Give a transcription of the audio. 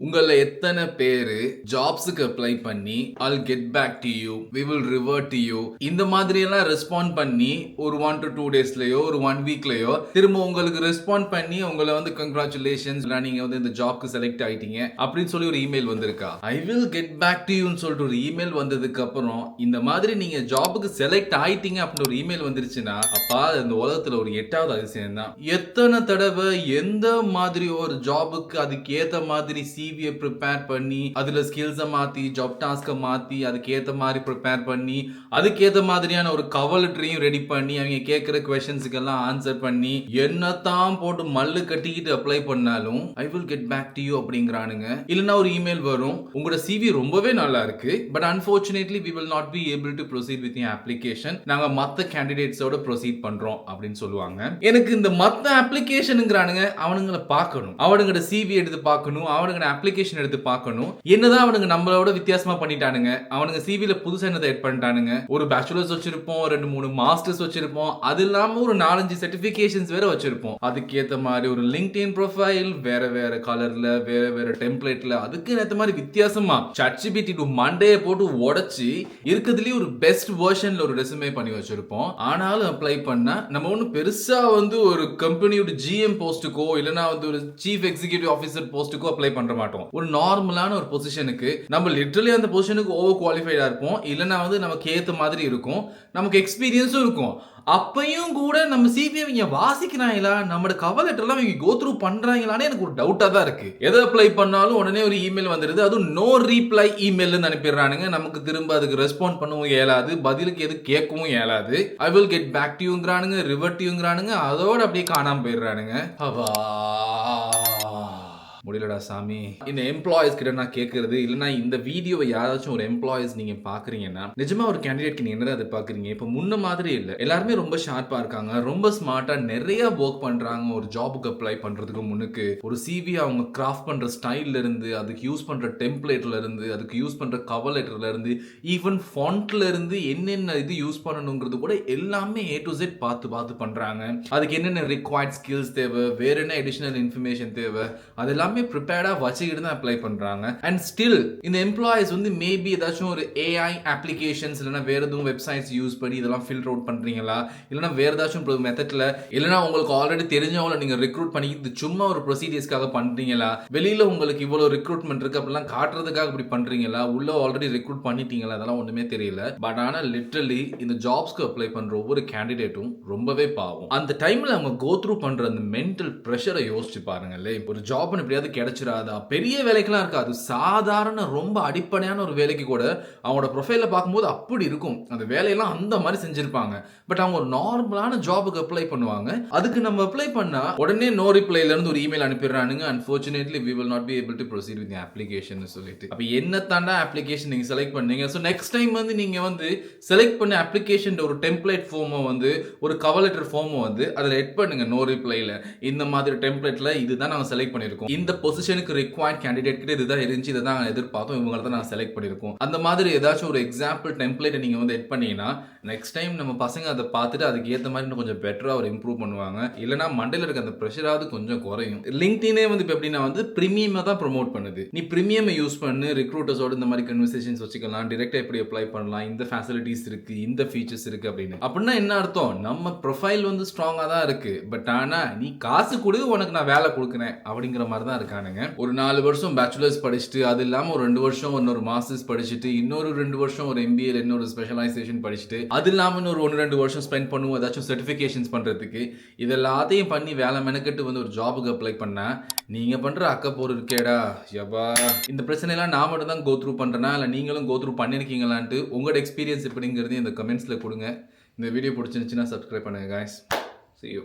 உங்கள எத்தனை பேரு ஜாப்ஸுக்கு அப்ளை பண்ணி I'll get back to you, we will revert to you இந்த மாதிரி எல்லாம் ரெஸ்பாண்ட் பண்ணி ஒரு 1 to 2 டேஸ்லயோ ஒரு 1 வீக்லயோ திரும்ப உங்களுக்கு ரெஸ்பாண்ட் பண்ணி உங்களை வந்து கங்க்ராச்சுலேஷன்ஸ் நீங்க வந்து இந்த ஜாப்க்கு செலக்ட் ஆயிட்டீங்க அப்படின்னு சொல்லி ஒரு இமெயில் வந்திருக்கா? I will get back to யூன்னு சொல்லிட்டு ஒரு இமெயில் வந்ததுக்கு அப்புறம் இந்த மாதிரி நீங்க ஜாபுக்கு செலக்ட் ஆயிட்டீங்க அப்படின்னு ஒரு இமெயில் வந்துருச்சுன்னா அப்பா இந்த உலகத்துல ஒரு 8வது அதிசயம் தான். எத்தனை தடவை எந்த மாதிரி ஒரு ஜாபுக்கு அதுக்கு ஏத்த மாதிரி சிவியை ப்ரிப்பேர் பண்ணி அதுல ஸ்கில்ஸை மாத்தி ஜாப் டாஸ்கை மாத்தி அதுக்கு ஏத்த மாதிரி ப்ரிப்பேர் பண்ணி அதுக்கேத்த மாதிரியான ஒரு கவர் லெட்டரையும் ரெடி பண்ணி அவங்க கேட்கிற கொஸ்டின்ஸுக்கு எல்லாம் ஆன்சர் பண்ணி என்னத்தான் போட்டு மல்லு கட்டிக்கிட்டு அப்ளை பண்ணாலும் I will get back to you அப்படிங்கிறானுங்க. இல்லைன்னா ஒரு இமெயில் வரும், உங்களோட சிவி ரொம்பவே நல்லா இருக்கு but unfortunately we will not be able to proceed with your application, நாங்க மத்த கேண்டிடேட்ஸோட ப்ரொசீட் பண்றோம் அப்படின்னு சொல்லுவாங்க. எனக்கு இந்த மத்த அப்ளிகேஷனுங்கிறானுங்க அவனுங்களை பார்க்கணும், அவனுங்களோட சிவி எடுத்து பார்க்கணும், அவனுங்க அப்ளிகேஷன் எடுத்து பார்க்கணும். என்னதான் அவனுங்க நம்மளோட வித்தியாசமா பண்ணிட்டானுங்க. அவனுங்க சிவில புதுசா என்னதை ஆட் பண்ணிட்டானுங்க. ஒரு பேச்சுலர்ஸ் வச்சிருப்போம், 2-3 மாஸ்டர்ஸ் வச்சிருப்போம், அது இல்லாம ஒரு 4-5 சர்டிபிகேஷன்ஸ் வேற வச்சிருப்போம். அதுக்கேத்த மாதிரி ஒரு லிங்க்டின் ப்ரொஃபைல் வேற வேற கலர்ல வேற வேற டெம்ப்ளேட்ல அதுக்கு ஏத்த மாதிரி வித்தியாசமா ChatGPT டு மண்டையை போட்டு உடைச்சு இருக்கிறதுலயே ஒரு பெஸ்ட் வெர்ஷன்ல ஒரு ரெசுமே பண்ணி வச்சிருப்போம். ஆனாலும் அப்ளை பண்ணா நம்ம ஒன்னும் பெருசா வந்து ஒரு கம்பெனியோட ஜிஎம் போஸ்ட்டுக்கோ இல்லைன்னா வந்து ஒரு சீஃப் எக்ஸிகியூட்டிவ் ஆஃபீஸர் போஸ்ட்டுக்கோ அப்ளை பண்ற மாட்டோம். ஒரு நார்மலான ஒரு பொசிஷனுக்கு நம்ம லிட்டரலி அந்த பொசிஷனுக்கு ஓவர் குவாலிஃபைடா இருப்போம், இல்லைன்னா வந்து நமக்கு ஏத்த மாதிரி இருக்கும், நமக்கு எக்ஸ்பீரியன்ஸும் இருக்கும். அப்பையும் கூட நம்ம சிபிஐ இவங்க வாசிக்கிறாங்களா, நம்மளோட கவர் லெட்டர் எல்லாம் இவங்க கோ த்ரூ பண்றாங்களான்னு எனக்கு ஒரு டவுட்டா தான் இருக்கு. எதை அப்ளை பண்ணாலும் உடனே ஒரு இமெயில் வந்துடுது, அதுவும் நோ ரீப்ளை இமெயில் அனுப்பிடுறானுங்க. நமக்கு திரும்ப அதுக்கு ரெஸ்பாண்ட் பண்ணவும் இயலாது, பதிலுக்கு எது கேட்கவும் இயலாது. I will get back to யூங்கிறானுங்க, ரிவர்ட் யூங்கிறானுங்க, அதோட அப்படியே காணாம போயிடுறானுங்க. அவா முடியலடா சாமி. இந்த எம்ப்ளாயிஸ் கிட்ட நான் கேட்கறது, இல்லைன்னா இந்த வீடியோவை யாராச்சும் ஒரு எம்ப்ளாயிஸ் நீங்க பாக்குறீங்கன்னா நிஜமா ஒரு கேண்டிடேட் நீங்க என்னதான் எதிர்பார்க்குறீங்க? இப்போ முன்ன மாதிரி இல்லை, எல்லாருமே ரொம்ப ஷார்ப்பா இருக்காங்க, ரொம்ப ஸ்மார்ட்டா நிறைய ஒர்க் பண்றாங்க. ஒரு ஜாபுக்கு அப்ளை பண்றதுக்கு முன்னுக்கு ஒரு சிவி அவங்க கிராஃப்ட் பண்ற ஸ்டைல்ல இருந்து அதுக்கு யூஸ் பண்ற டெம்ப்ளேட்ல இருந்து அதுக்கு யூஸ் பண்ற கவர் லெட்டர்ல இருந்து ஈவன் ஃபாண்ட்ல இருந்து என்னென்ன இது யூஸ் பண்ணணுங்கிறது கூட எல்லாமே A to Z பார்த்து பார்த்து பண்றாங்க. அதுக்கு என்னென்ன ரிக்வயர்ட் ஸ்கில்ஸ் தேவை, வேற என்ன அடிஷனல் இன்ஃபர்மேஷன் தேவை, அதெல்லாம் ப்ரிப்பேர்டா வச்சுக்கிட்டு தான் அப்ளை பண்றாங்க. அண்ட் ஸ்டில் இந்த எம்ப்ளாயிஸ் வந்து மேபி ஏதாச்சும் ஒரு ஏஐ அப்ளிகேஷன்ஸ் இல்லைன்னா வேற எதுவும் வெப்சைட்ஸ் யூஸ் பண்ணி இதெல்லாம் ஃபில்டர் அவுட் பண்றீங்களா, இல்லைன்னா வேற ஏதாச்சும் மெத்தட்ல, இல்லைன்னா உங்களுக்கு ஆல்ரெடி தெரிஞ்சவங்களை நீங்க ரெக்ரூட் பண்ணி இது சும்மா ஒரு ப்ரொசீஜர்ஸ்க்காக பண்றீங்களா, வெளியில உங்களுக்கு இவ்வளவு ரெக்ரூட்மெண்ட் இருக்கு அப்படிலாம் காட்டுறதுக்காக இப்படி பண்றீங்களா, உள்ள ஆல்ரெடி ரெக்ரூட் பண்ணிட்டீங்களா, அதெல்லாம் ஒண்ணுமே தெரியல. பட் ஆனா லிட்டரலி இந்த ஜாப்ஸ்க்கு அப்ளை பண்ற ஒவ்வொரு கேண்டிடேட்டும் ரொம்பவே பாவம். அந்த டைம்ல அவங்க கோ த்ரூ பண்ற அந்த மென்டல் பிரஷரை யோசிச்சு பாருங்களே. ஒரு ஜாப் எப்படியாவது கிடைச்சிராதா, பெரிய வேலைக்கெல்லாம் இருக்காது, சாதாரண ரொம்ப அடிப்படையான ஒரு வேலைக்கு கூட அவங்களோட ப்ரொஃபைல பார்க்கும்போது அப்படி இருக்கும், அந்த வேலையெல்லாம் அந்த மாதிரி செஞ்சிருப்பாங்க. பட் அவங்க ஒரு நார்மலான ஜாபுக்கு அப்ளை பண்ணுவாங்க. அதுக்கு நம்ம அப்ளை பண்ணா உடனே நோ ரிப்ளைல இருந்து ஒரு இமெயில் அனுப்பிடுறானுங்க, unfortunately we will not be able to proceed with the application சொல்லிட்டு. அப்ப என்ன தாண்டா அப்ளிகேஷன் நீங்க செலக்ட் பண்ணீங்க? சோ நெக்ஸ்ட் டைம் வந்து நீங்க வந்து செலக்ட் பண்ண அப்ளிகேஷன் ஒரு டெம்ப்ளேட் ஃபார்மை வந்து ஒரு கவர் லெட்டர் ஃபார்மை வந்து அதில் எட் பண்ணுங்க நோ ரிப்ளைல, இந்த மாதிரி டெம்ப்ளேட்ல இதுதான் நாங்க செலக்ட் பண்ணிருக்கோம், இந்த பொசிஷனுக்கு ரிக்வயர்ட் கேண்டிடேட் கிட்ட இதுதான் இருந்துச்சு, இதை தான் எதிர்பார்த்தோம், இவங்களை தான் நான் செலக்ட் பண்ணியிருக்கோம். அந்த மாதிரி ஏதாச்சும் ஒரு எக்ஸாம்பிள் டெம்ப்ளேட்டை நீங்க வந்து எட் பண்ணீங்கன்னா நெக்ஸ்ட் டைம் நம்ம பசங்க அதை பார்த்துட்டு அதுக்கு ஏற்ற மாதிரி இன்னும் கொஞ்சம் பெட்டரா ஒரு இம்ப்ரூவ் பண்ணுவாங்க. இல்லைனா மண்டையில் இருக்க அந்த ப்ரெஷராவது கொஞ்சம் குறையும். லிங்க்டினே வந்து இப்போ எப்படின்னா வந்து ப்ரீமியமாக தான் ப்ரொமோட் பண்ணுது. நீ ப்ரீமியம் யூஸ் பண்ணு, ரிக்ரூட்டர்ஸோட இந்த மாதிரி கன்வர்சேஷன்ஸ் வச்சுக்கலாம், டிரெக்டாக எப்படி அப்ளை பண்ணலாம், இந்த ஃபெசிலிட்டிஸ் இருக்கு, இந்த ஃபீச்சர்ஸ் இருக்கு அப்படின்னு. அப்படின்னா என்ன அர்த்தம்? நம்ம ப்ரொஃபைல் வந்து ஸ்ட்ராங்காக தான் இருக்கு, பட் ஆனால் நீ காசு கொடு உனக்கு நான் வேலை கொடுக்குறேன் அப்படிங்கிற மாதிரி தான் இருக்கானுங்க. ஒரு 4 வருஷம் பேச்சுலர்ஸ் படிச்சுட்டு அது இல்லாமல் ஒரு 2 வருஷம் இன்னொரு மாஸ்டர்ஸ் படிச்சுட்டு இன்னொரு 2 வருஷம் ஒரு MBA இன்னொரு ஸ்பெஷலைசேஷன் படிச்சுட்டு அது இல்லாமல் இன்னொரு 1-2 வருஷம் ஸ்பெண்ட் பண்ணுவோம் ஏதாச்சும் சர்டிஃபிகேஷன்ஸ் பண்ணுறதுக்கு. இதெல்லாத்தையும் பண்ணி வேலை மெனக்கெட்டு வந்து ஒரு ஜாபுக்கு அப்ளை பண்ணா நீங்கள் பண்ணுற அக்கப்போர் இருக்கேடா யபா. இந்த பிரச்சனைலாம் நான் மட்டும் தான் கோ த்ரூ பண்ணுறேன்னா இல்லை நீங்களும் கோ த்ரூ பண்ணியிருக்கீங்களான்ட்டு உங்களோட எக்ஸ்பீரியன்ஸ் எப்படிங்கிறது இந்த கமெண்ட்ஸில் கொடுங்க. இந்த வீடியோ பிடிச்சிருந்துச்சுன்னா சப்ஸ்கிரைப் பண்ணுங்கள் guys. See you.